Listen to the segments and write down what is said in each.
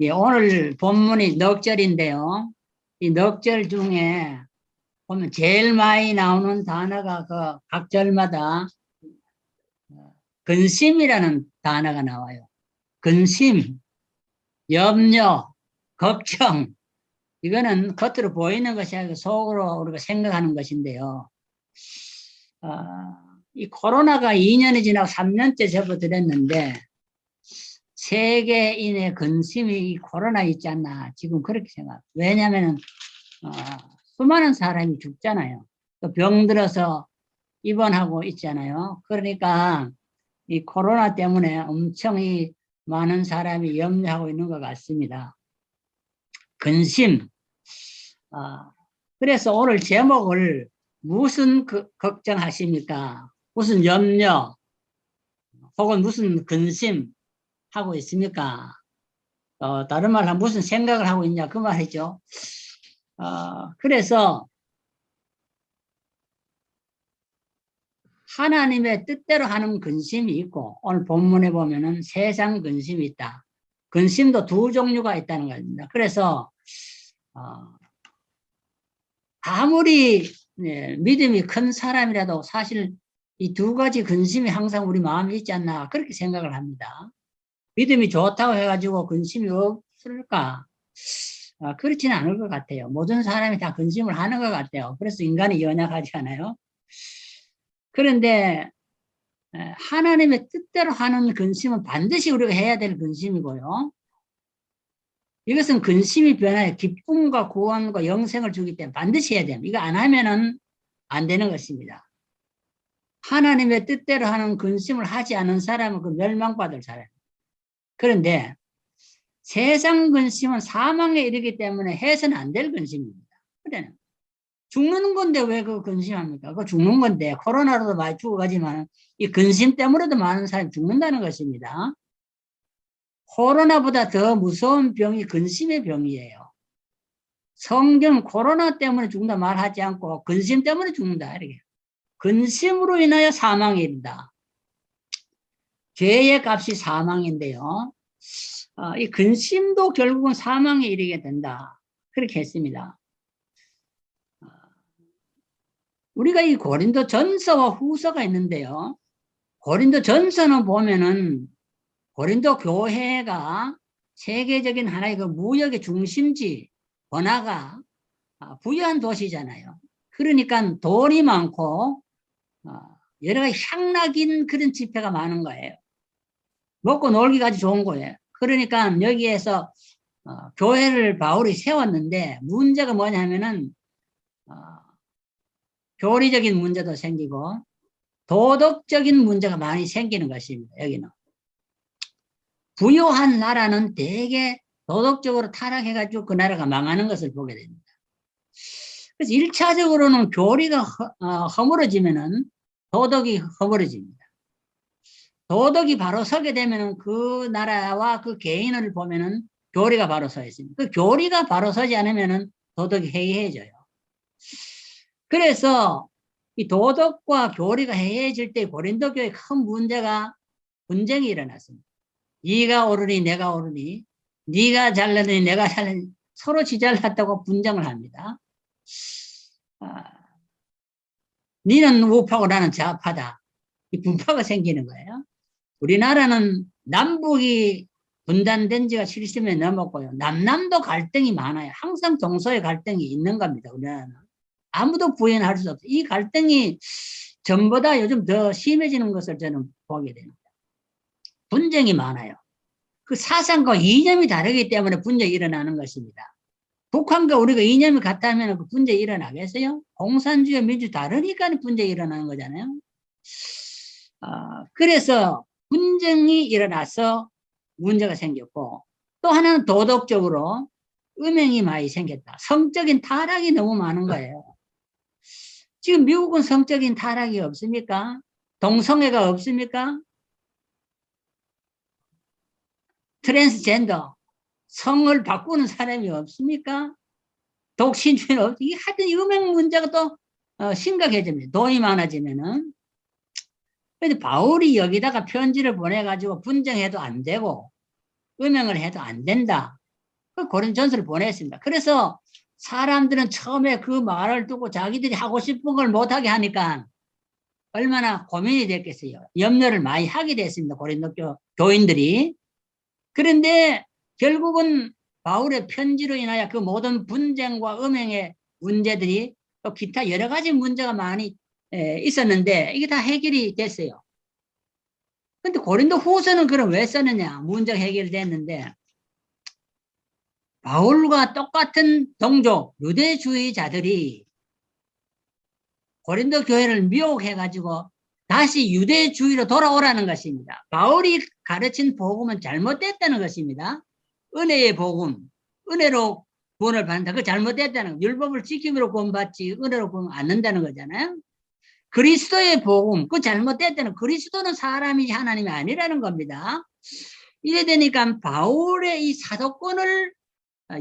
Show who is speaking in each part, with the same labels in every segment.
Speaker 1: 예, 오늘 본문이 넉절인데요. 이 넉절 중에 보면 제일 많이 나오는 단어가 그 각 절마다 근심이라는 단어가 나와요. 근심, 염려, 걱정. 이거는 겉으로 보이는 것이 아니고 속으로 우리가 생각하는 것인데요. 이 코로나가 2년이 지나고 3년째 접어들었는데 세계인의 근심이 이 코로나 있지 않나 지금 그렇게 생각합니다. 왜냐하면 수많은 사람이 죽잖아요. 또 병들어서 입원하고 있잖아요. 그러니까 이 코로나 때문에 엄청 이 많은 사람이 염려하고 있는 것 같습니다. 근심. 그래서 오늘 제목을 무슨 걱정하십니까? 무슨 염려 혹은 무슨 근심 하고 있습니까? 다른 말 하면 무슨 생각을 하고 있냐 그 말이죠. 그래서 하나님의 뜻대로 하는 근심이 있고 오늘 본문에 보면은 세상 근심이 있다. 근심도 두 종류가 있다는 겁니다. 그래서 아무리 믿음이 큰 사람이라도 사실 이 두 가지 근심이 항상 우리 마음에 있지 않나 그렇게 생각을 합니다. 믿음이 좋다고 해가지고 근심이 없을까? 그렇지는 않을 것 같아요. 모든 사람이 다 근심을 하는 것 같아요. 그래서 인간이 연약하지 않아요. 그런데 하나님의 뜻대로 하는 근심은 반드시 우리가 해야 될 근심이고요. 이것은 근심이 변화해 기쁨과 구원과 영생을 주기 때문에 반드시 해야 됩니다. 이거 안 하면은 안 되는 것입니다. 하나님의 뜻대로 하는 근심을 하지 않은 사람은 그 멸망받을 사람. 그런데 세상 근심은 사망에 이르기 때문에 해서는 안 될 근심입니다. 그래 죽는 건데 왜 그 근심합니까? 그거 죽는 건데 코로나로도 많이 죽어가지만 이 근심 때문에도 많은 사람이 죽는다는 것입니다. 코로나보다 더 무서운 병이 근심의 병이에요. 성경 코로나 때문에 죽는다 말하지 않고 근심 때문에 죽는다 이렇게. 근심으로 인하여 사망에 이른다. 죄의 값이 사망인데요. 이 근심도 결국은 사망에 이르게 된다. 그렇게 했습니다. 우리가 이 고린도 전서와 후서가 있는데요. 고린도 전서는 보면은 고린도 교회가 세계적인 하나의 그 무역의 중심지, 번화가, 부유한 도시잖아요. 그러니까 돈이 많고, 여러 가지 향락인 그런 집회가 많은 거예요. 먹고 놀기까지 좋은 거예요. 그러니까 여기에서 교회를 바울이 세웠는데 문제가 뭐냐면은 교리적인 문제도 생기고 도덕적인 문제가 많이 생기는 것입니다. 여기는. 부유한 나라는 대개 도덕적으로 타락해가지고 그 나라가 망하는 것을 보게 됩니다. 그래서 1차적으로는 교리가 허물어지면은 도덕이 허물어집니다. 도덕이 바로 서게 되면은 그 나라와 그 개인을 보면은 교리가 바로 서 있습니다. 그 교리가 바로 서지 않으면은 도덕이 해이해져요. 그래서 이 도덕과 교리가 해이해질 때 고린도 교회에 큰 문제가 분쟁이 일어났습니다. 네가 옳으니 내가 옳으니 네가 잘나니 내가 잘나니 서로 지 잘났다고 분쟁을 합니다. 너는 우파고 나는 좌파다. 이 분파가 생기는 거예요. 우리나라는 남북이 분단된 지가 70년 넘었고요. 남남도 갈등이 많아요. 항상 동서의 갈등이 있는 겁니다. 우리나라는. 아무도 부인할 수 없어요. 이 갈등이 전보다 요즘 더 심해지는 것을 저는 보게 됩니다. 분쟁이 많아요. 그 사상과 이념이 다르기 때문에 분쟁이 일어나는 것입니다. 북한과 우리가 이념이 같다면 그 분쟁이 일어나겠어요? 공산주의 민주 다르니까 분쟁이 일어나는 거잖아요. 그래서 분쟁이 일어나서 문제가 생겼고 또 하나는 도덕적으로 음행이 많이 생겼다. 성적인 타락이 너무 많은 거예요. 지금 미국은 성적인 타락이 없습니까? 동성애가 없습니까? 트랜스젠더 성을 바꾸는 사람이 없습니까? 독신주의는 없습니까? 하여튼 음행 문제가 또 심각해집니다. 돈이 많아지면은. 근데 바울이 여기다가 편지를 보내가지고 분쟁해도 안 되고 음행을 해도 안 된다. 그 고린도전서를 보냈습니다. 그래서 사람들은 처음에 그 말을 듣고 자기들이 하고 싶은 걸 못하게 하니까 얼마나 고민이 됐겠어요. 염려를 많이 하게 됐습니다. 고린도 교인들이. 그런데 결국은 바울의 편지로 인하여 그 모든 분쟁과 음행의 문제들이 또 기타 여러 가지 문제가 많이 있었는데 이게 다 해결이 됐어요. 근데 고린도 후서는 그럼 왜 썼느냐? 문제가 해결됐는데 바울과 똑같은 동족 유대주의자들이 고린도 교회를 미혹해가지고 다시 유대주의로 돌아오라는 것입니다. 바울이 가르친 복음은 잘못됐다는 것입니다. 은혜의 복음, 은혜로 구원을 받는다. 그 잘못됐다는 거. 율법을 지킴으로 구원받지 은혜로 구원 않는다는 거잖아요. 그리스도의 복음, 그 잘못됐다는 그리스도는 사람이지 하나님이 아니라는 겁니다. 이래 되니까 바울의 이 사도권을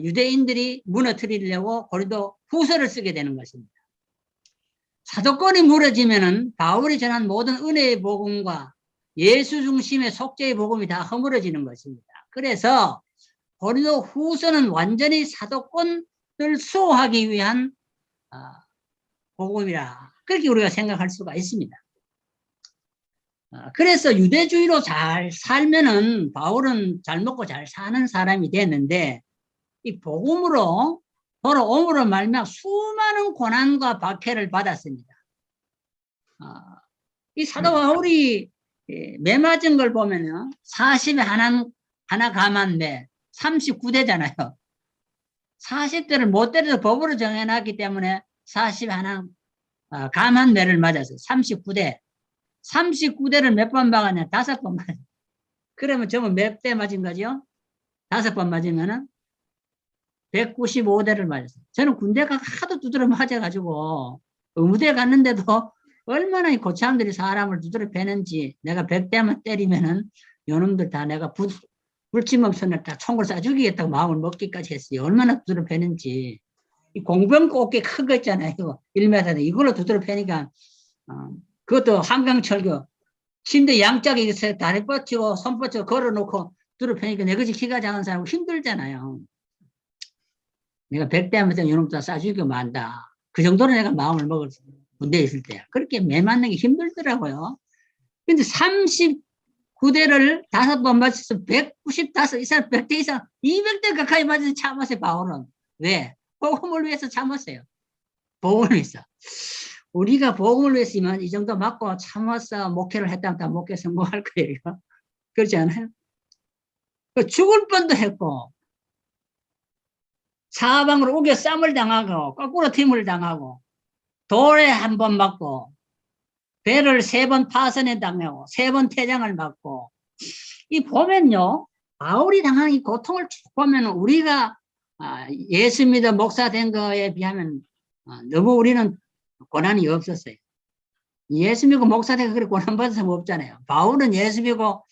Speaker 1: 유대인들이 무너뜨리려고 고린도 후서를 쓰게 되는 것입니다. 사도권이 무너지면은 바울이 전한 모든 은혜의 복음과 예수 중심의 속죄의 복음이 다 허물어지는 것입니다. 그래서 고린도 후서는 완전히 사도권을 수호하기 위한 복음이라 그렇게 우리가 생각할 수가 있습니다. 그래서 유대주의로 잘 살면은 바울은 잘 먹고 잘 사는 사람이 됐는데 이 복음으로 돌아옴으로 말미암아 수많은 고난과 박해를 받았습니다. 이 사도 바울이 매 맞은 걸 보면은 40에 하나 감한 매 39대잖아요. 40대를 못 때려서 법으로 정해놨기 때문에 40에 하나 감한 매를 맞았어요. 39대. 39대를 몇 번 박았냐? 5번 맞았어요. 그러면 전부 몇 대 맞은 거죠? 5번 맞으면은 195대를 맞았어요. 저는 군대 가 하도 두드려 맞아가지고 의무대 갔는데도 얼마나 이 고참들이 사람을 두드려 패는지 내가 100대만 때리면은 요놈들 다 내가 불침없선을 다 총을 쏴 죽이겠다고 마음을 먹기까지 했어요. 얼마나 두드려 패는지. 이 공병 꽃게 큰 거 있잖아요. 1m 이걸로 두드려 패니까 그것도 한강철교 침대 양짝에 다리 뻗치고 손 뻗치고 걸어놓고 두드려 패니까 내거지 키가 작은 사람 힘들잖아요. 내가 100대 하면서 요놈 다 쏴죽이고 만다. 그 정도로 내가 마음을 먹었어요. 군대에 있을 때. 그렇게 매 맞는 게 힘들더라고요. 근데 39대를 5번 맞춰서 195 이상, 100대 이상, 200대 가까이 맞아서 참았어요, 바울은. 왜? 복음을 위해서 참았어요. 복음을 위해서. 우리가 복음을 위해서면 이 정도 맞고 참았어, 목회를 했다면 다 목회 성공할 거예요. 그렇지 않아요? 죽을 뻔도 했고, 사방으로 우겨 쌈을 당하고, 거꾸로 팀을 당하고, 돌에 한 번 맞고, 배를 3번 파선에 당하고, 3번 퇴장을 맞고, 이 보면요, 바울이 당한 이 고통을 쭉 보면 우리가 예수 믿어 목사 된 거에 비하면 너무 우리는 고난이 없었어요. 예수 믿고 목사 되고 그렇게 고난 받은 사람 없잖아요. 바울은 예수 믿고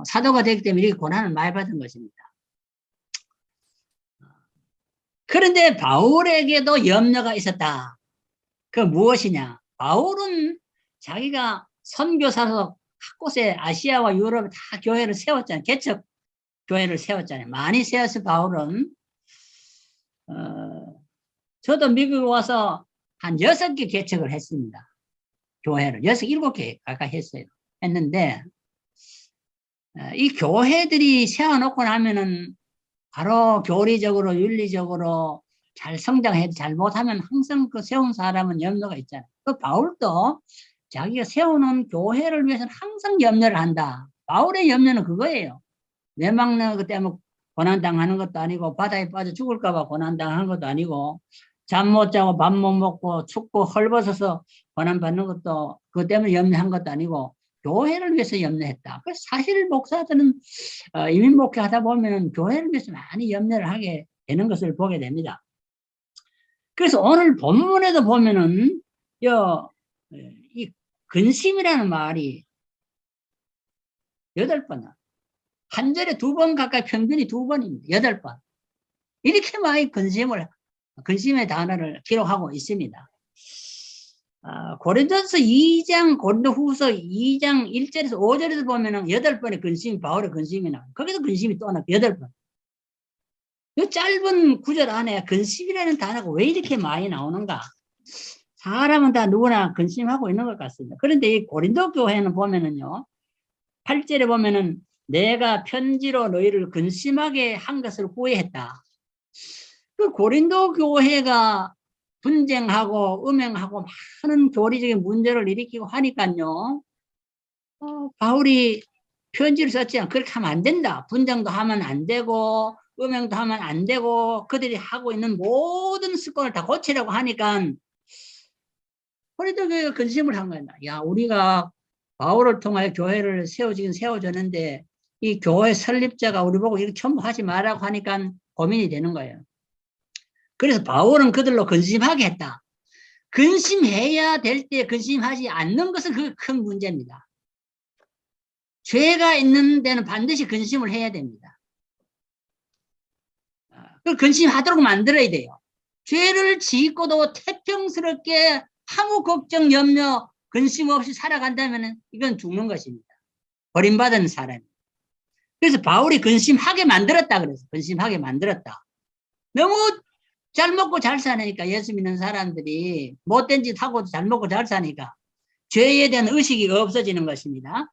Speaker 1: 사도가 되기 때문에 이렇게 고난을 많이 받은 것입니다. 그런데 바울에게도 염려가 있었다. 그 무엇이냐? 바울은 자기가 선교사로 각 곳에 아시아와 유럽에 다 교회를 세웠잖아요. 개척 교회를 세웠잖아요. 많이 세워서 바울은 저도 미국에 와서 한 6개 개척을 했습니다. 교회를 6, 7개 가까이 했어요. 했는데 이 교회들이 세워놓고 나면은 바로 교리적으로 윤리적으로 잘 성장해도 잘못하면 항상 그 세운 사람은 염려가 있잖아요. 그 바울도 자기가 세우는 교회를 위해서는 항상 염려를 한다. 바울의 염려는 그거예요. 내막나 그 때문에 고난당하는 것도 아니고 바다에 빠져 죽을까봐 고난당하는 것도 아니고 잠 못 자고 밥 못 먹고 춥고 헐벗어서 고난받는 것도 그것 때문에 염려한 것도 아니고 교회를 위해서 염려했다. 그래서 사실 목사들은 이민 목회하다 보면 교회를 위해서 많이 염려를 하게 되는 것을 보게 됩니다. 그래서 오늘 본문에도 보면은 이 근심이라는 말이 8번, 한 절에 2번 가까이 평균이 2번입니다. 8번. 이렇게 많이 근심의 단어를 기록하고 있습니다. 고린도전서 2장, 고린도후서 2장 1절에서 5절에서 보면은 8번의 근심이 바울의 근심이 나와요. 거기도 근심이 또 나와요. 8번. 이 짧은 구절 안에 근심이라는 단어가 왜 이렇게 많이 나오는가? 사람은 다 누구나 근심하고 있는 것 같습니다. 그런데 이 고린도 교회는 보면은요, 8절에 보면은 내가 편지로 너희를 근심하게 한 것을 후회했다. 그 고린도 교회가 분쟁하고 음행하고 많은 교리적인 문제를 일으키고 하니까요, 바울이 편지를 썼지만 그렇게 하면 안 된다. 분쟁도 하면 안 되고 음행도 하면 안 되고 그들이 하고 있는 모든 습관을 다 고치려고 하니까 고린도 교회가 근심을 한 거야. 야, 우리가 바울을 통하여 교회를 세워지긴 세워졌는데 이 교회 설립자가 우리 보고 이렇게 첨부하지 말라고 하니까 고민이 되는 거예요. 그래서 바울은 그들로 근심하게 했다. 근심해야 될 때 근심하지 않는 것은 그 큰 문제입니다. 죄가 있는 데는 반드시 근심을 해야 됩니다. 그걸 근심하도록 만들어야 돼요. 죄를 짓고도 태평스럽게 아무 걱정, 염려, 근심 없이 살아간다면 이건 죽는 것입니다. 버림받은 사람. 그래서 바울이 근심하게 만들었다 그래서 근심하게 만들었다. 너무 잘 먹고 잘 사니까 예수 믿는 사람들이 못된 짓 하고도 잘 먹고 잘 사니까 죄에 대한 의식이 없어지는 것입니다.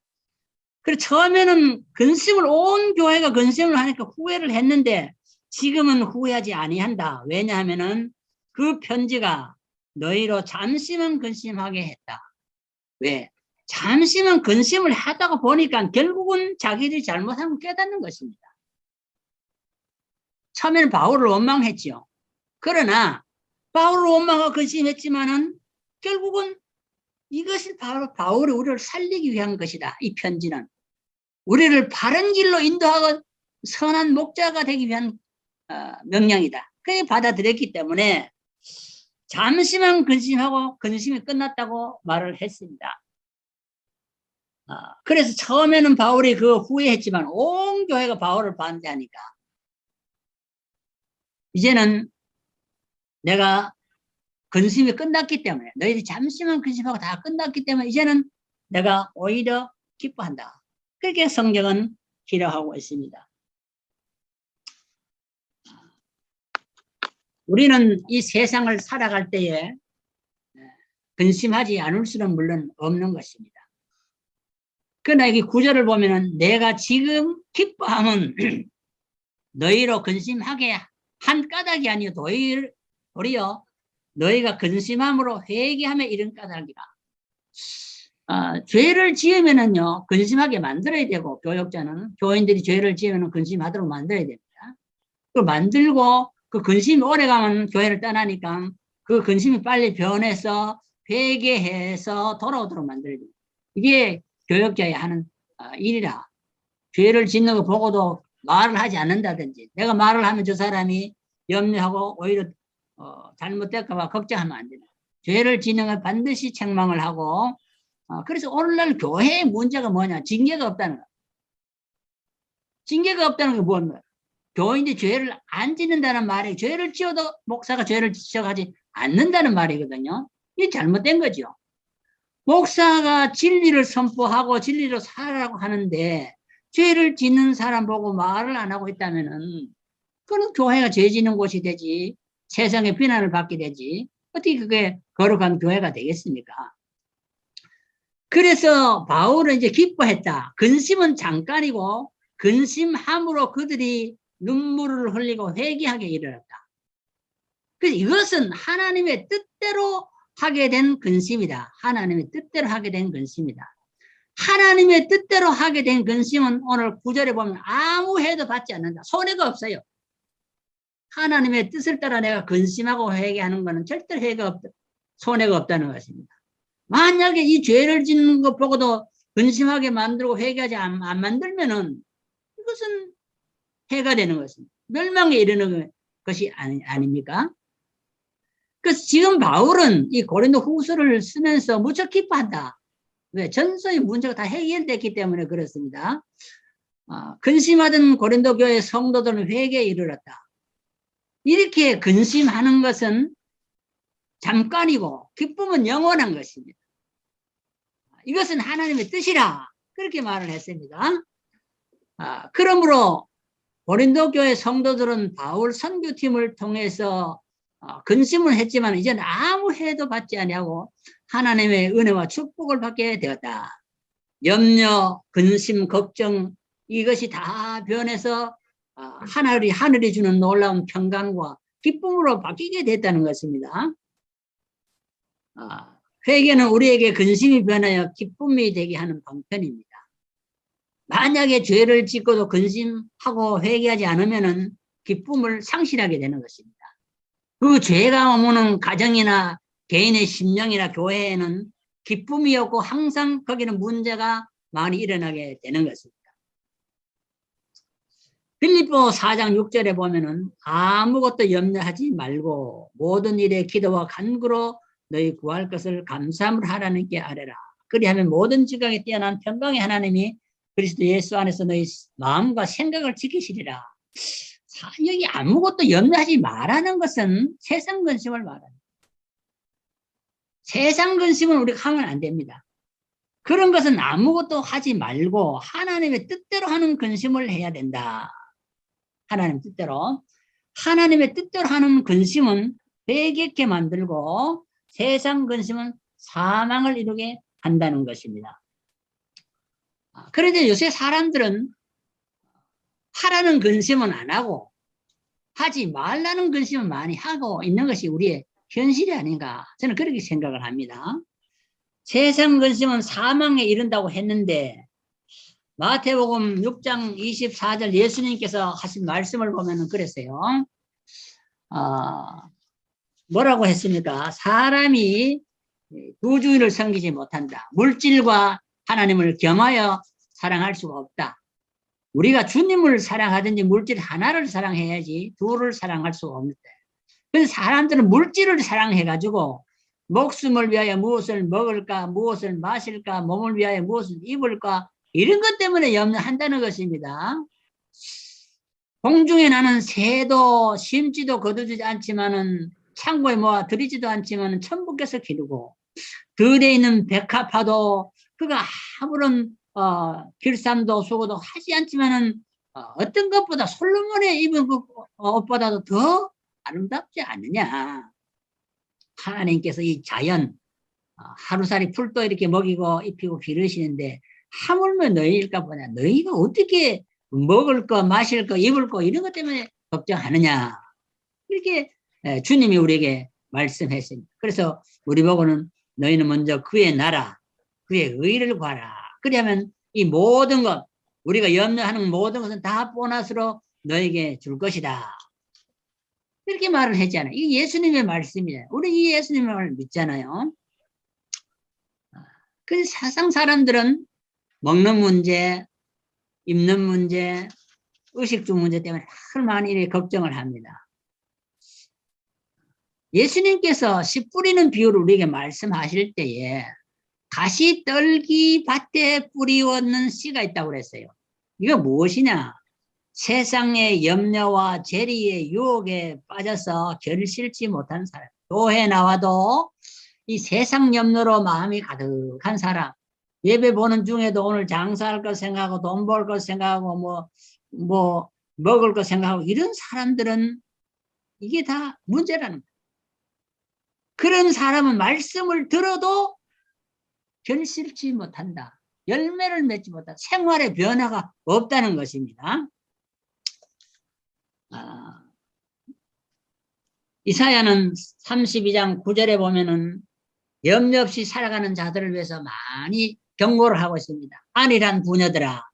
Speaker 1: 그래서 처음에는 근심을 온 교회가 근심을 하니까 후회를 했는데 지금은 후회하지 아니한다. 왜냐하면은 그 편지가 너희로 잠시만 근심하게 했다. 왜? 잠시만 근심을 하다가 보니까 결국은 자기들이 잘못한 걸 깨닫는 것입니다. 처음에는 바울을 원망했죠. 그러나 바울을 원망하고 근심했지만은 결국은 이것이 바로 바울이 우리를 살리기 위한 것이다. 이 편지는 우리를 바른 길로 인도하고 선한 목자가 되기 위한 명령이다. 그게 받아들였기 때문에 잠시만 근심하고 근심이 끝났다고 말을 했습니다. 그래서 처음에는 바울이 그 후회했지만 온 교회가 바울을 반대하니까 이제는 내가 근심이 끝났기 때문에 너희들이 잠시만 근심하고 다 끝났기 때문에 이제는 내가 오히려 기뻐한다. 그렇게 성경은 기록하고 있습니다. 우리는 이 세상을 살아갈 때에 근심하지 않을 수는 물론 없는 것입니다. 그러나 이 구절을 보면은 내가 지금 기뻐함은 너희로 근심하게 한 까닭이 아니요 도리어 너희가 근심함으로 회개하며 이런 까닭이라. 죄를 지으면은요 근심하게 만들어야 되고 교역자는 교인들이 죄를 지으면 근심하도록 만들어야 됩니다. 그 만들고 그 근심이 오래가면 교회를 떠나니까 그 근심이 빨리 변해서 회개해서 돌아오도록 만들어야 됩니다. 이게 교역자의 하는 일이라. 죄를 짓는 거 보고도 말을 하지 않는다든지 내가 말을 하면 저 사람이 염려하고 오히려 잘못될까 봐 걱정하면 안 됩니다. 죄를 짓는 걸 반드시 책망을 하고 그래서 오늘날 교회의 문제가 뭐냐? 징계가 없다는 거야. 징계가 없다는 게 뭐냐? 교인들이 죄를 안 짓는다는 말이 죄를 지어도 목사가 죄를 지적하지 않는다는 말이거든요. 이게 잘못된 거죠. 목사가 진리를 선포하고 진리로 살아라고 하는데 죄를 짓는 사람 보고 말을 안 하고 있다면은 그건 교회가 죄 짓는 곳이 되지 세상의 비난을 받게 되지 어떻게 그게 거룩한 교회가 되겠습니까? 그래서 바울은 이제 기뻐했다. 근심은 잠깐이고 근심함으로 그들이 눈물을 흘리고 회개하게 이르렀다. 그래서 이것은 하나님의 뜻대로 하게 된 근심이다. 하나님의 뜻대로 하게 된 근심이다. 하나님의 뜻대로 하게 된 근심은 오늘 9절에 보면 아무 해도 받지 않는다. 손해가 없어요. 하나님의 뜻을 따라 내가 근심하고 회개하는 것은 절대 손해가 없다는 것입니다. 만약에 이 죄를 짓는 것 보고도 근심하게 만들고 회개하지 안 만들면은 이것은 해가 되는 것입니다. 멸망에 이르는 것이 아닙니까? 그래서 지금 바울은 이 고린도 후서를 쓰면서 무척 기뻐한다. 왜? 전서의 문제가 다 해결됐기 때문에 그렇습니다. 근심하던 고린도 교회 성도들은 회개에 이르렀다. 이렇게 근심하는 것은 잠깐이고 기쁨은 영원한 것입니다. 이것은 하나님의 뜻이라 그렇게 말을 했습니다. 그러므로 고린도 교회 성도들은 바울 선교팀을 통해서 근심을 했지만 이제는 아무 해도 받지 아니하고 하나님의 은혜와 축복을 받게 되었다. 염려, 근심, 걱정 이것이 다 변해서 하늘이 주는 놀라운 평강과 기쁨으로 바뀌게 됐다는 것입니다. 회개는 우리에게 근심이 변하여 기쁨이 되게 하는 방편입니다. 만약에 죄를 짓고도 근심하고 회개하지 않으면 기쁨을 상실하게 되는 것입니다. 그 죄가 오는 가정이나 개인의 심령이나 교회에는 기쁨이 없고 항상 거기는 문제가 많이 일어나게 되는 것입니다. 빌립보 4장 6절에 보면은 아무것도 염려하지 말고 모든 일에 기도와 간구로 너희 구할 것을 감사함을 하나님께 아뢰라. 그리하면 모든 지각에 뛰어난 평강의 하나님이 그리스도 예수 안에서 너희 마음과 생각을 지키시리라. 여기 아무것도 염려하지 말라는 것은 세상 근심을 말합니다. 세상 근심은 우리가 하면 안 됩니다. 그런 것은 아무것도 하지 말고 하나님의 뜻대로 하는 근심을 해야 된다. 하나님 뜻대로. 하나님의 뜻대로 하는 근심은 배겠게 만들고 세상 근심은 사망을 이루게 한다는 것입니다. 그런데 요새 사람들은 하라는 근심은 안 하고 하지 말라는 근심은 많이 하고 있는 것이 우리의 현실이 아닌가 저는 그렇게 생각을 합니다. 세상 근심은 사망에 이른다고 했는데 마태복음 6장 24절 예수님께서 하신 말씀을 보면 그랬어요. 뭐라고 했습니까? 사람이 두 주인을 섬기지 못한다. 물질과 하나님을 겸하여 사랑할 수가 없다. 우리가 주님을 사랑하든지 물질 하나를 사랑해야지 둘을 사랑할 수가 없는데. 그래서 사람들은 물질을 사랑해가지고 목숨을 위하여 무엇을 먹을까, 무엇을 마실까, 몸을 위하여 무엇을 입을까 이런 것 때문에 염려한다는 것입니다. 공중에 나는 새도 심지도 거두지 않지만은 창고에 모아 들이지도 않지만은 천부께서 기르고 들에 있는 백합화도 그가 아무런 길쌈도 수고도 하지 않지만은 어떤 것보다 솔로몬의 입은 것보다도 더 아름답지 않느냐. 하나님께서 이 자연 하루살이 풀도 이렇게 먹이고 입히고 기르시는데 하물며 너희일까 보냐. 너희가 어떻게 먹을 거 마실 거 입을 거 이런 것 때문에 걱정하느냐. 이렇게 주님이 우리에게 말씀했습니다. 그래서 우리 보고는 너희는 먼저 그의 나라 그의 의를 구하라. 그러면 이 모든 것 우리가 염려하는 모든 것은 다 보너스로 너에게 줄 것이다. 이렇게 말을 했잖아요. 이게 예수님의 말씀이에요. 우리 이 예수님의 말을 믿잖아요. 그래서 세상 사람들은 먹는 문제, 입는 문제, 의식주 문제 때문에 많이 걱정을 합니다. 예수님께서 씨 뿌리는 비유를 우리에게 말씀하실 때에 가시 떨기 밭에 뿌리웠는 씨가 있다고 그랬어요. 이거 무엇이냐? 세상의 염려와 재리의 유혹에 빠져서 결을 실지 못한 사람. 교회 나와도 이 세상 염려로 마음이 가득한 사람. 예배 보는 중에도 오늘 장사할 것 생각하고 돈 벌 것 생각하고 뭐 먹을 것 생각하고 이런 사람들은 이게 다 문제라는 거예요. 그런 사람은 말씀을 들어도 결실치 못한다. 열매를 맺지 못한다. 생활의 변화가 없다는 것입니다. 이사야는 32장 9절에 보면은 염려 없이 살아가는 자들을 위해서 많이 경고를 하고 있습니다. 안일한 부녀들아,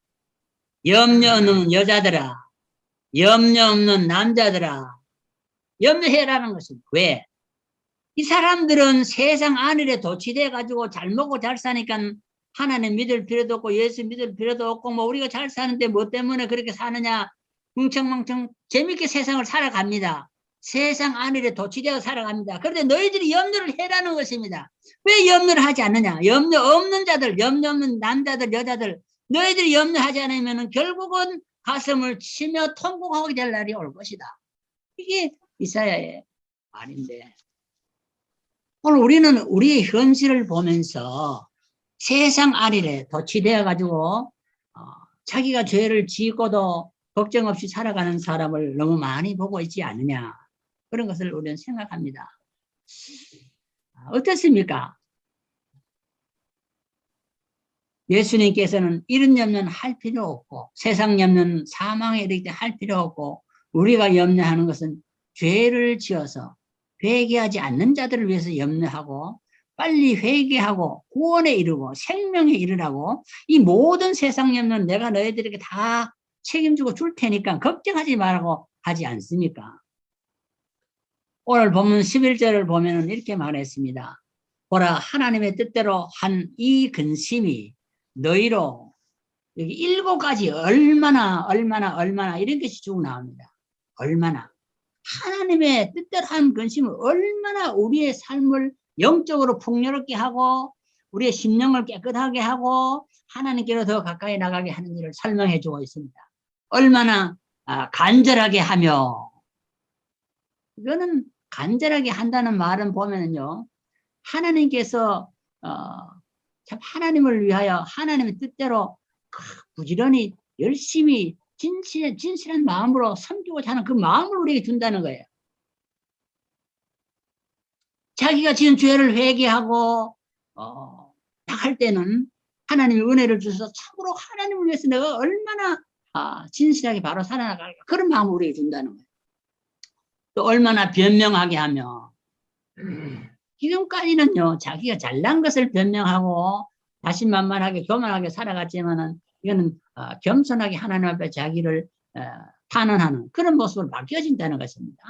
Speaker 1: 염려 없는 여자들아, 염려 없는 남자들아, 염려해라는 것입니다. 왜? 이 사람들은 세상 안일에 도취돼 가지고 잘 먹고 잘 사니까 하나님 믿을 필요도 없고 예수 믿을 필요도 없고 뭐 우리가 잘 사는데 뭐 때문에 그렇게 사느냐 뭉청뭉청 재밌게 세상을 살아갑니다. 세상 안일에 도취되어 살아갑니다. 그런데 너희들이 염려를 해라는 것입니다. 왜 염려를 하지 않느냐? 염려 없는 자들, 염려 없는 남자들, 여자들 너희들이 염려하지 않으면 결국은 가슴을 치며 통곡하게 될 날이 올 것이다. 이게 이사야의 말인데 오늘 우리는 우리의 현실을 보면서 세상 안일에 도취되어 가지고 자기가 죄를 지고도 걱정 없이 살아가는 사람을 너무 많이 보고 있지 않느냐. 그런 것을 우리는 생각합니다. 어떻습니까? 예수님께서는 이런 염려는 할 필요 없고 세상 염려는 사망에 이르기 때문에 할 필요 없고 우리가 염려하는 것은 죄를 지어서 회개하지 않는 자들을 위해서 염려하고 빨리 회개하고 구원에 이르고 생명에 이르라고 이 모든 세상 염려는 내가 너희들에게 다 책임지고 줄 테니까 걱정하지 말라고 하지 않습니까? 오늘 본문 11절을 보면 이렇게 말했습니다. 보라 하나님의 뜻대로 한 이 근심이 너희로 여기 7가지 얼마나 이런 것이 쭉 나옵니다. 얼마나 하나님의 뜻대로 한 근심은 얼마나 우리의 삶을 영적으로 풍요롭게 하고 우리의 심령을 깨끗하게 하고 하나님께로 더 가까이 나가게 하는 일을 설명해 주고 있습니다. 얼마나 간절하게 하며 이거는 간절하게 한다는 말은 보면은요 하나님께서 참 하나님을 위하여 하나님의 뜻대로 부지런히 열심히 진실한 마음으로 섬기고자 하는 그 마음을 우리에게 준다는 거예요. 자기가 지은 죄를 회개하고 딱 할 때는 하나님의 은혜를 주셔서 참으로 하나님을 위해서 내가 얼마나 진실하게 바로 살아나갈까 그런 마음을 우리에게 준다는 거예요. 또 얼마나 변명하게 하며 지금까지는요 자기가 잘난 것을 변명하고 자신만만하게 교만하게 살아갔지만은 이거는 겸손하게 하나님 앞에 자기를 탄원하는 그런 모습으로 바뀌어진다는 것입니다.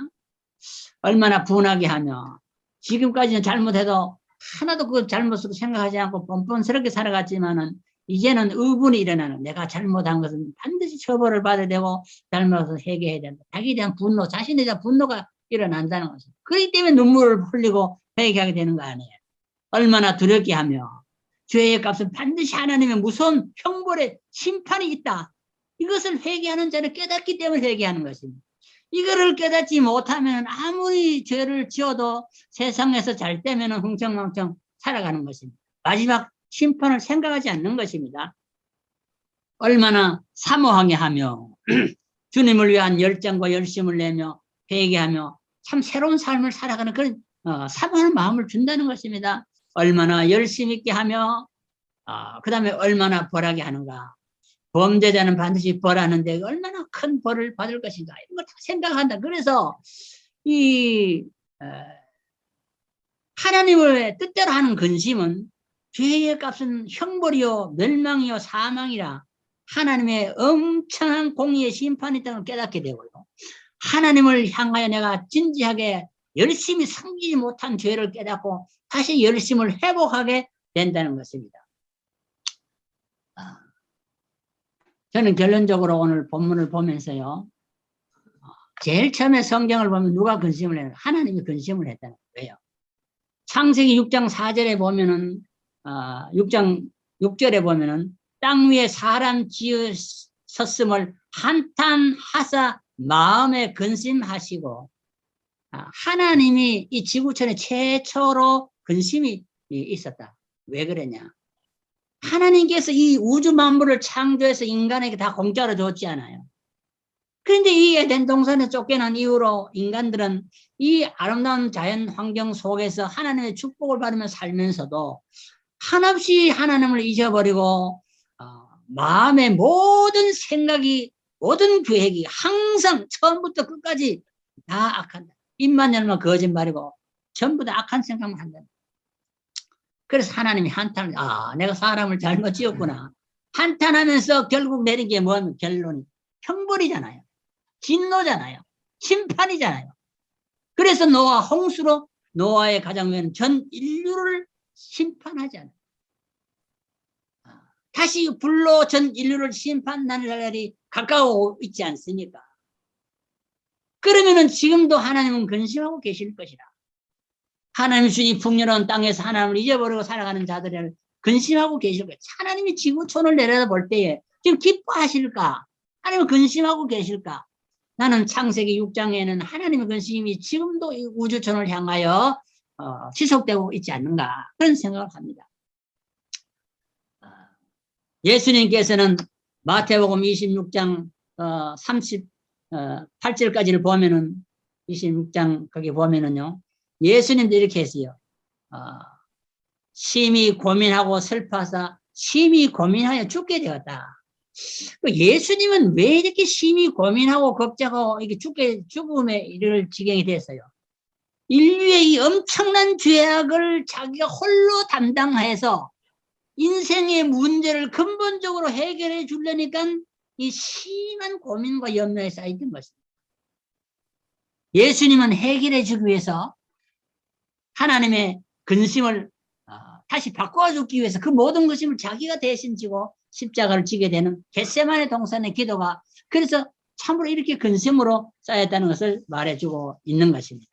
Speaker 1: 얼마나 분하게 하며 지금까지는 잘못해도 하나도 그 잘못으로 생각하지 않고 뻔뻔스럽게 살아갔지만은 이제는 의분이 일어나는 내가 잘못한 것은 반드시 처벌을 받아야 되고 잘못을 회개해야 된다. 자기에 대한 분노, 자신에 대한 분노가 일어난다는 것입니다. 그렇기 때문에 눈물을 흘리고 회개하게 되는 거 아니에요. 얼마나 두렵게 하며 죄의 값은 반드시 하나님의 무서운 형벌의 심판이 있다. 이것을 회개하는 자는 깨닫기 때문에 회개하는 것입니다. 이거를 깨닫지 못하면 아무리 죄를 지어도 세상에서 잘 되면 흥청망청 살아가는 것입니다. 마지막 심판을 생각하지 않는 것입니다. 얼마나 사모하게 하며 주님을 위한 열정과 열심을 내며 회개하며 참 새로운 삶을 살아가는 그런 사모하는 마음을 준다는 것입니다. 얼마나 열심 있게 하며 그 다음에 얼마나 벌하게 하는가. 범죄자는 반드시 벌하는데 얼마나 큰 벌을 받을 것인가 이런 걸 다 생각한다. 그래서 이 하나님의 뜻대로 하는 근심은 죄의 값은 형벌이요 멸망이요 사망이라 하나님의 엄청난 공의의 심판이 있다는 걸 깨닫게 되고요. 하나님을 향하여 내가 진지하게 열심히 섬기지 못한 죄를 깨닫고 다시 열심을 회복하게 된다는 것입니다. 저는 결론적으로 오늘 본문을 보면서요. 제일 처음에 성경을 보면 누가 근심을 해요? 하나님이 근심을 했다는 거예요. 창세기 6장 4절에 보면은 6장 6절에 보면은 땅 위에 사람 지으셨음을 한탄하사 마음에 근심하시고 하나님이 이 지구촌에 최초로 근심이 있었다. 왜 그러냐? 하나님께서 이 우주 만물을 창조해서 인간에게 다 공짜로 줬지 않아요. 그런데 이 에덴 동산에 쫓겨난 이후로 인간들은 이 아름다운 자연 환경 속에서 하나님의 축복을 받으며 살면서도 한없이 하나님을 잊어버리고 마음의 모든 생각이 모든 계획이 항상 처음부터 끝까지 다 악한다. 입만 열면 거짓말이고 전부 다 악한 생각만 한다. 그래서 하나님이 한탄을 내가 사람을 잘못 지었구나. 한탄하면서 결국 내린 게 뭐냐면 결론이 형벌이잖아요. 진노잖아요. 심판이잖아요. 그래서 노아 홍수로 노아의 가정에는 전 인류를 심판하잖아요. 다시 불로 전 인류를 심판하는 날이 가까워 있지 않습니까? 그러면은 지금도 하나님은 근심하고 계실 것이라. 하나님 주신 풍요로운 땅에서 하나님을 잊어버리고 살아가는 자들을 근심하고 계실 거예요. 하나님이 지구촌을 내려다볼 때에 지금 기뻐하실까? 하나님은 근심하고 계실까? 나는 창세기 6장에는 하나님의 근심이 지금도 이 우주촌을 향하여 지속되고 있지 않는가 그런 생각을 합니다. 예수님께서는 마태복음 26장 38절까지를 보면은 26장 거기 보면은요. 예수님도 이렇게 했어요. 심히 고민하고 슬퍼하사 심히 고민하여 죽게 되었다. 예수님은 왜 이렇게 심히 고민하고 걱정하고 이렇게 죽음에 이를 지경이 됐어요? 인류의 이 엄청난 죄악을 자기가 홀로 담당해서 인생의 문제를 근본적으로 해결해 주려니까 이 심한 고민과 염려에 쌓이던 것입니다. 예수님은 해결해 주기 위해서 하나님의 근심을 다시 바꿔주기 위해서 그 모든 것임을 자기가 대신 지고 십자가를 지게 되는 겟세마네 동산의 기도가 그래서 참으로 이렇게 근심으로 쌓였다는 것을 말해주고 있는 것입니다.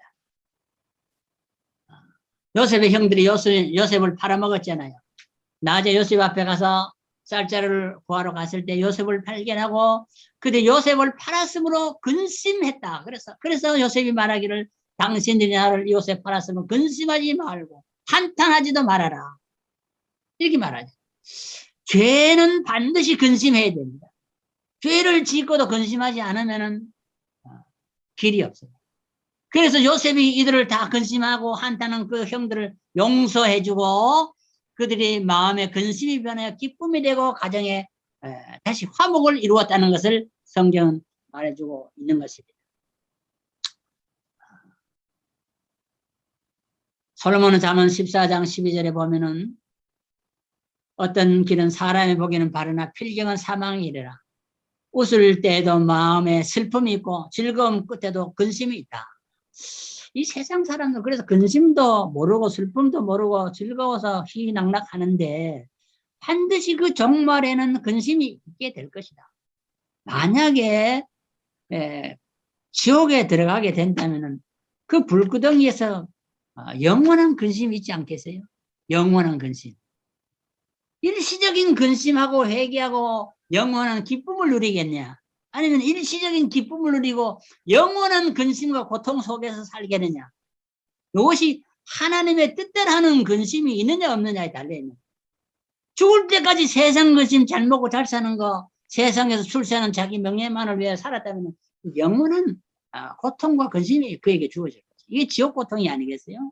Speaker 1: 요셉의 형들이 요셉을 팔아먹었잖아요. 낮에 요셉 앞에 가서 쌀자루를 구하러 갔을 때 요셉을 발견하고 그때 요셉을 팔았으므로 근심했다. 그래서 요셉이 말하기를 당신들이 나를 요셉 팔았으면 근심하지 말고 한탄하지도 말아라. 이렇게 말하죠. 죄는 반드시 근심해야 됩니다. 죄를 짓고도 근심하지 않으면 길이 없어요. 그래서 요셉이 이들을 다 근심하고 한탄한 그 형들을 용서해주고 그들이 마음의 근심이 변하여 기쁨이 되고 가정에 다시 화목을 이루었다는 것을 성경은 말해주고 있는 것입니다. 솔로몬은 잠언 14장 12절에 보면은 어떤 길은 사람이 보기에는 바르나 필경은 사망이 이르라. 웃을 때에도 마음에 슬픔이 있고 즐거움 끝에도 근심이 있다. 이 세상 사람들 그래서 근심도 모르고 슬픔도 모르고 즐거워서 희희낙낙하는데 반드시 그 종말에는 근심이 있게 될 것이다. 만약에 지옥에 들어가게 된다면 그 불구덩이에서 영원한 근심이 있지 않겠어요? 영원한 근심. 일시적인 근심하고 회개하고 영원한 기쁨을 누리겠냐? 아니면 일시적인 기쁨을 누리고 영원한 근심과 고통 속에서 살겠느냐? 이것이 하나님의 뜻대로 하는 근심이 있느냐 없느냐에 달려있는. 죽을 때까지 세상 근심 잘 먹고 잘 사는 거, 세상에서 출세하는 자기 명예만을 위해 살았다면 영원한 고통과 근심이 그에게 주어질 거죠. 이게 지옥 고통이 아니겠어요?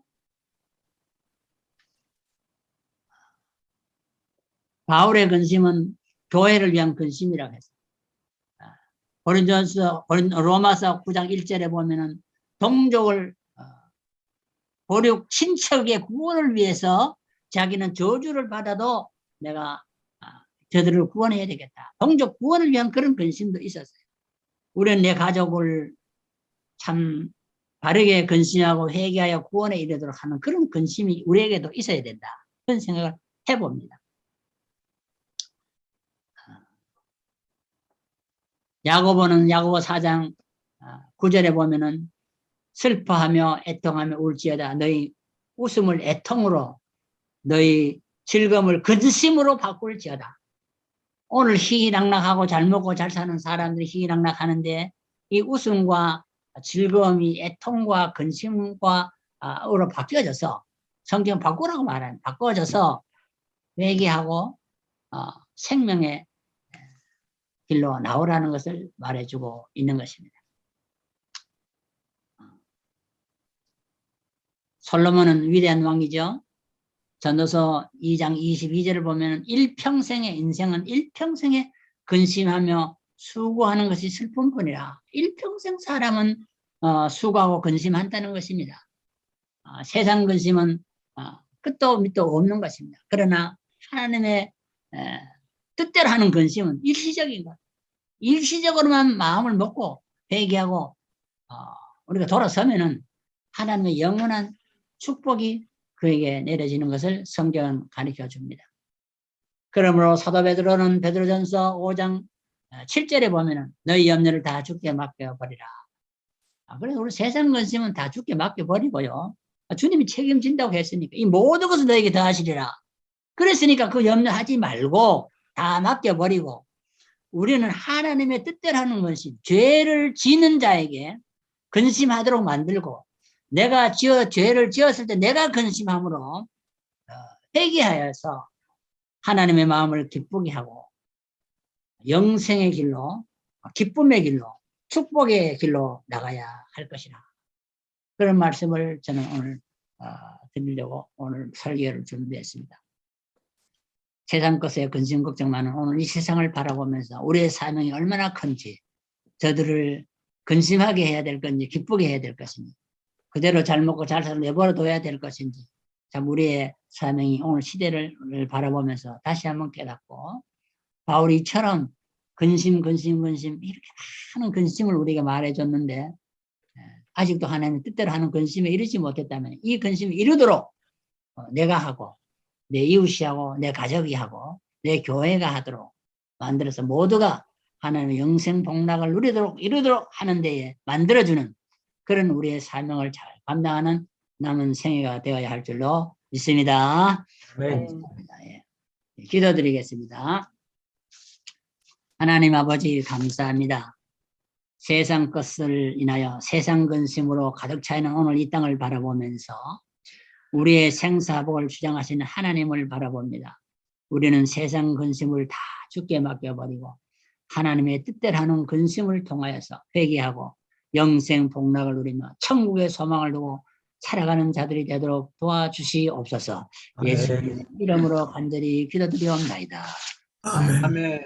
Speaker 1: 바울의 근심은 교회를 위한 근심이라고 했어요. 로마서 9장 1절에 보면은 동족을 보륙 친척의 구원을 위해서 자기는 저주를 받아도 내가 저들을 구원해야 되겠다. 동족 구원을 위한 그런 근심도 있었어요. 우리는 내 가족을 참 바르게 근심하고 회개하여 구원에 이르도록 하는 그런 근심이 우리에게도 있어야 된다. 그런 생각을 해봅니다. 야고보는 야고보 4장 9절에 보면은 슬퍼하며 애통하며 울지어다. 너희 웃음을 애통으로 너희 즐거움을 근심으로 바꿀지어다. 오늘 희희낙낙하고 잘 먹고 잘 사는 사람들이 희희낙낙하는데 이 웃음과 즐거움이 애통과 근심과 으로 바뀌어져서 성경 바꾸라고 말하는 바꿔져서 회개하고 생명의 길로 나오라는 것을 말해주고 있는 것입니다. 솔로몬은 위대한 왕이죠. 전도서 2장 22절을 보면 일평생의 인생은 일평생에 근심하며 수고하는 것이 슬픔뿐이라. 일평생 사람은 수고하고 근심한다는 것입니다. 세상 근심은 끝도 밑도 없는 것입니다. 그러나 하나님의 뜻대로 하는 근심은 일시적인 것. 일시적으로만 마음을 먹고 회개하고 우리가 돌아서면은 하나님의 영원한 축복이 그에게 내려지는 것을 성경은 가르쳐 줍니다. 그러므로 사도 베드로는 베드로전서 5장 7절에 보면은 너희 염려를 다 주께 맡겨버리라. 그래서 우리 세상 근심은 다 주께 맡겨버리고요. 주님이 책임진다고 했으니까 이 모든 것을 너에게 더하시리라. 그랬으니까 그 염려하지 말고 다 맡겨버리고 우리는 하나님의 뜻대로 하는 것이 죄를 지는 자에게 근심하도록 만들고 내가 죄를 지었을 때 내가 근심함으로 회개하여서 하나님의 마음을 기쁘게 하고 영생의 길로 기쁨의 길로, 축복의 길로 나가야 할 것이라. 그런 말씀을 저는 오늘 드리려고 오늘 설교를 준비했습니다. 세상 것에 근심 걱정 많은 오늘 이 세상을 바라보면서 우리의 사명이 얼마나 큰지, 저들을 근심하게 해야 될 건지 기쁘게 해야 될 것인지, 그대로 잘 먹고 잘 살아 내버려 둬야 될 것인지, 참 우리의 사명이 오늘 시대를 바라보면서 다시 한번 깨닫고, 바울이처럼 근심 이렇게 많은 근심을 우리가 말해줬는데 아직도 하나님의 뜻대로 하는 근심에 이르지 못했다면 이 근심이 이루도록 내가 하고 내 이웃이 하고 내 가족이 하고 내 교회가 하도록 만들어서 모두가 하나님의 영생 복락을 누리도록 이루도록 하는 데에 만들어주는 그런 우리의 사명을 잘 감당하는 남은 생애가 되어야 할 줄로 믿습니다.
Speaker 2: 네.
Speaker 1: 예. 기도드리겠습니다. 하나님 아버지 감사합니다. 세상 것을 인하여 세상 근심으로 가득 차 있는 오늘 이 땅을 바라보면서 우리의 생사복을 주장하시는 하나님을 바라봅니다. 우리는 세상 근심을 다 주께 맡겨버리고 하나님의 뜻대로 하는 근심을 통하여서 회개하고 영생 복락을 누리며 천국의 소망을 두고 살아가는 자들이 되도록 도와주시옵소서. 예수님의 이름으로 간절히 기도드리옵나이다.
Speaker 2: 아멘.
Speaker 3: 아멘.